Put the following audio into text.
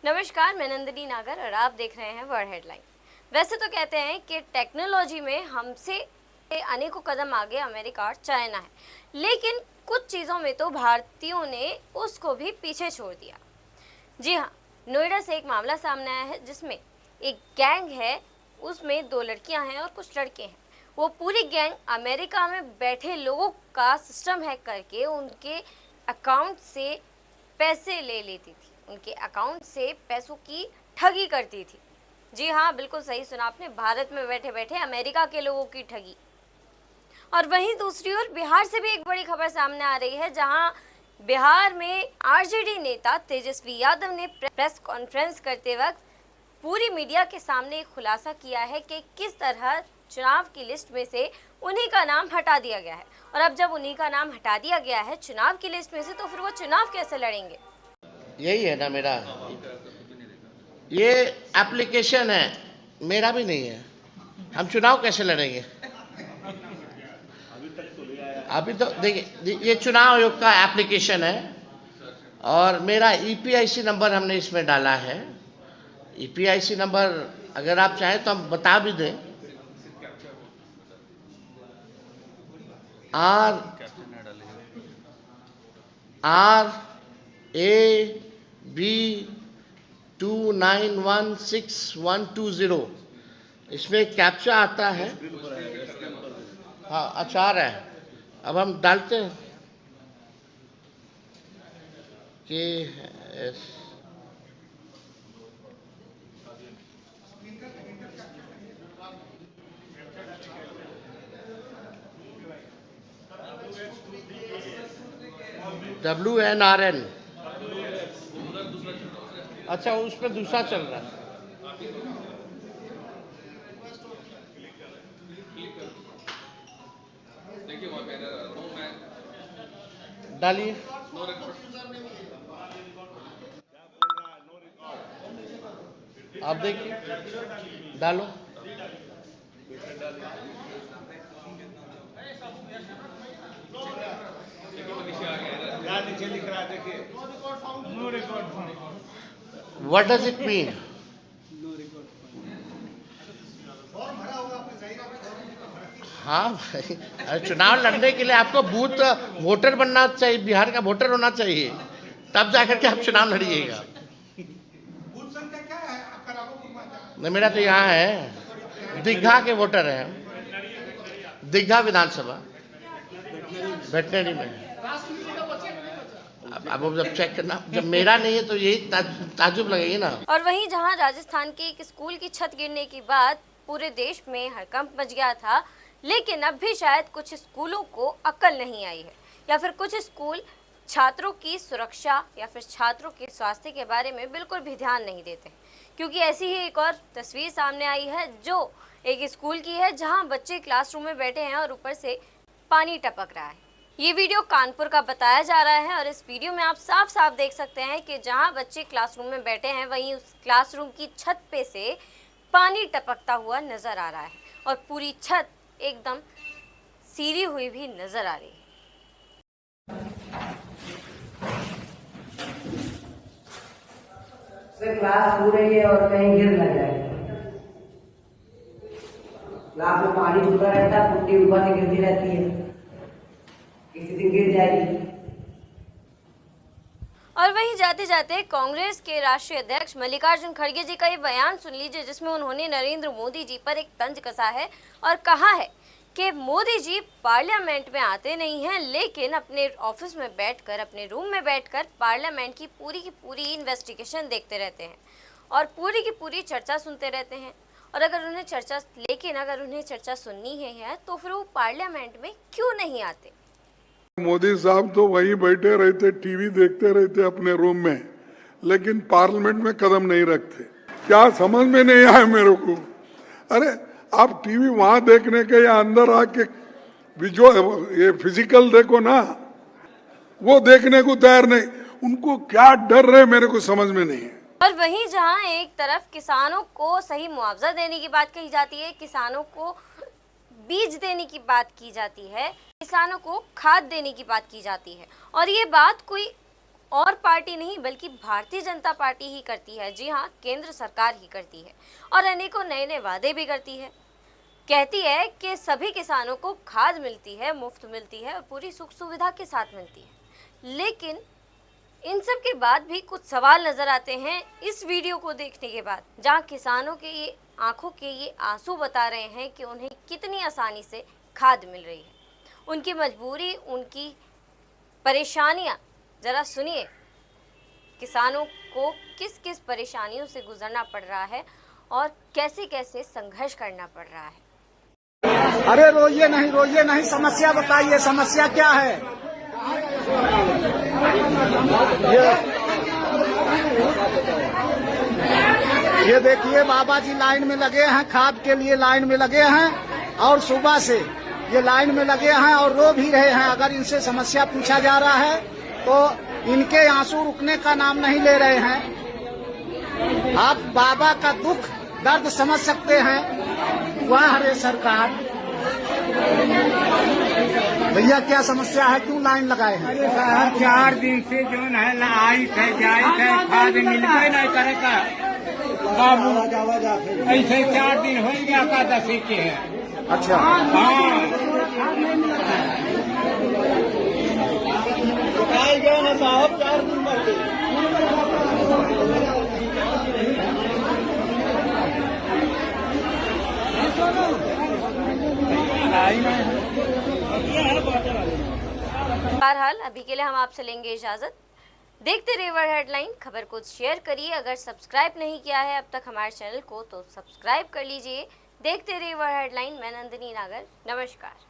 नमस्कार, मैं नंदिनी नागर और आप देख रहे हैं वर्ल्ड हेडलाइन। वैसे तो कहते हैं कि टेक्नोलॉजी में हमसे अनेकों कदम आगे अमेरिका और चाइना है, लेकिन कुछ चीज़ों में तो भारतीयों ने उसको भी पीछे छोड़ दिया। जी हाँ, नोएडा से एक मामला सामने आया है जिसमें एक गैंग है, उसमें 2 लड़कियां हैं और कुछ लड़के हैं। वो पूरी गैंग अमेरिका में बैठे लोगों का सिस्टम हैक करके उनके अकाउंट से पैसे ले लेती थी, उनके अकाउंट से पैसों की ठगी करती थी। जी हाँ, बिल्कुल सही सुना आपने, भारत में बैठे बैठे अमेरिका के लोगों की ठगी। और वहीं दूसरी ओर बिहार से भी एक बड़ी खबर सामने आ रही है, जहां बिहार में आरजेडी नेता तेजस्वी यादव ने प्रेस कॉन्फ्रेंस करते वक्त पूरी मीडिया के सामने खुलासा किया है कि किस तरह चुनाव की लिस्ट में से उन्हीं का नाम हटा दिया गया है। और अब जब उन्हीं का नाम हटा दिया गया है चुनाव की लिस्ट में से, तो फिर वो चुनाव कैसे लड़ेंगे? यही है ना मेरा, ये एप्लीकेशन है, मेरा भी नहीं है। हम चुनाव कैसे लड़ेंगे? अभी तो देखिए, ये चुनाव आयोग का एप्लीकेशन है और मेरा ईपीआईसी नंबर हमने इसमें डाला है। ईपीआईसी नंबर अगर आप चाहें तो हम बता भी दें। RAB29162120, इसमें कैप्चा आता है। हाँ, अच्छा आ रहा है। अब हम डालते हैं कि WNRN। अच्छा, उसमें दूसरा चल रहा है। डालिए। आप देखिए, डालो। What does it mean? हाँ भाई, चुनाव लड़ने के लिए आपको बूथ वोटर बनना चाहिए, बिहार का वोटर होना चाहिए, तब जाकर के आप चुनाव लड़िएगा। नहीं, मेरा तो यहाँ है, दीघा के वोटर हैं, दीघा विधानसभा वेटनरी में। अब जब चेक करना, जब मेरा नहीं है तो यही ताजुब लगेगी ना। और वहीं जहां राजस्थान के एक स्कूल की छत गिरने के बाद पूरे देश में हड़कंप मच गया था, लेकिन अब भी शायद कुछ स्कूलों को अक्ल नहीं आई है, या फिर कुछ स्कूल छात्रों की सुरक्षा या फिर छात्रों के स्वास्थ्य के बारे में बिल्कुल भी ध्यान नहीं देते। क्योंकि ऐसी ही एक और तस्वीर सामने आई है जो एक स्कूल की है, जहां बच्चे क्लासरूम में बैठे हैं और ऊपर से पानी टपक रहा है। ये वीडियो कानपुर का बताया जा रहा है और इस वीडियो में आप साफ साफ देख सकते हैं कि जहां बच्चे क्लासरूम में बैठे हैं, वहीं उस क्लासरूम की छत पे से पानी टपकता हुआ नजर आ रहा है और पूरी छत एकदम सीरी हुई भी नजर आ रही है। क्लास हो रही है और कहीं गिर ना जाए। क्लास में पानी छूटा रहता है, पुट्टी ऊपर से गिरती रहती है, किसी दिन गिर जाएगी। और वहीं जाते जाते कांग्रेस के राष्ट्रीय अध्यक्ष मल्लिकार्जुन खड़गे जी का ये बयान सुन लीजिए, जिसमें उन्होंने नरेंद्र मोदी जी पर एक तंज कसा है और कहा है कि मोदी जी पार्लियामेंट में आते नहीं हैं, लेकिन अपने ऑफिस में बैठकर, अपने रूम में बैठकर पार्लियामेंट की पूरी इन्वेस्टिगेशन देखते रहते हैं और पूरी की पूरी चर्चा सुनते रहते हैं। और अगर उन्हें चर्चा सुननी है तो फिर वो पार्लियामेंट में क्यों नहीं आते? मोदी साहब तो वहीं बैठे रहते, टीवी देखते रहते अपने रूम में, लेकिन पार्लियामेंट में कदम नहीं रखते। क्या समझ में नहीं आया मेरे को। अरे आप टीवी वहां देखने के या अंदर आके ये फिजिकल देखो ना, वो देखने को तैयार नहीं। उनको क्या डर रहे मेरे को समझ में नहीं है। और वहीं जहां एक तरफ किसानों को सही मुआवजा देने की बात कही जाती है, किसानों को बीज देने की बात की जाती है, किसानों को खाद देने की बात की जाती है, और ये बात कोई और पार्टी नहीं बल्कि भारतीय जनता पार्टी ही करती है। जी हाँ, केंद्र सरकार ही करती है और अनेकों नए नए वादे भी करती है। कहती है कि सभी किसानों को खाद मिलती है, मुफ्त मिलती है और पूरी सुख सुविधा के साथ मिलती है। लेकिन इन सब के बाद भी कुछ सवाल नजर आते हैं इस वीडियो को देखने के बाद, जहां किसानों के ये आंखों के ये आंसू बता रहे हैं कि उन्हें कितनी आसानी से खाद मिल रही है। उनकी मजबूरी, उनकी परेशानियां जरा सुनिए। किसानों को किस किस परेशानियों से गुजरना पड़ रहा है और कैसे कैसे संघर्ष करना पड़ रहा है। अरे रोइए नहीं, समस्या बताइए, समस्या क्या है? ये देखिए बाबा जी लाइन में लगे हैं, खाद के लिए लाइन में लगे हैं और सुबह से ये लाइन में लगे हैं और रो भी रहे हैं। अगर इनसे समस्या पूछा जा रहा है तो इनके आंसू रुकने का नाम नहीं ले रहे हैं। आप बाबा का दुख दर्द समझ सकते हैं। वाह रे सरकार, भैया क्या समस्या है, क्यों लाइन लगाए हैं? अरे साहब 4 दिन से जो है आई थे जाई थे, खाद मिलते नहीं करेगा बाबू। ऐसे 4 दिन हो गया एकादशी के है। अच्छा गया ना साहब, 4 दिन बढ़ बहरहाल अभी के लिए हम आपसे लेंगे इजाजत। देखते रहिए वर्ल्ड हेडलाइन। खबर को शेयर करिए। अगर सब्सक्राइब नहीं किया है अब तक हमारे चैनल को तो सब्सक्राइब कर लीजिए। देखते रहिए वर्ल्ड हेडलाइन। मैं नंदिनी नागर, नमस्कार।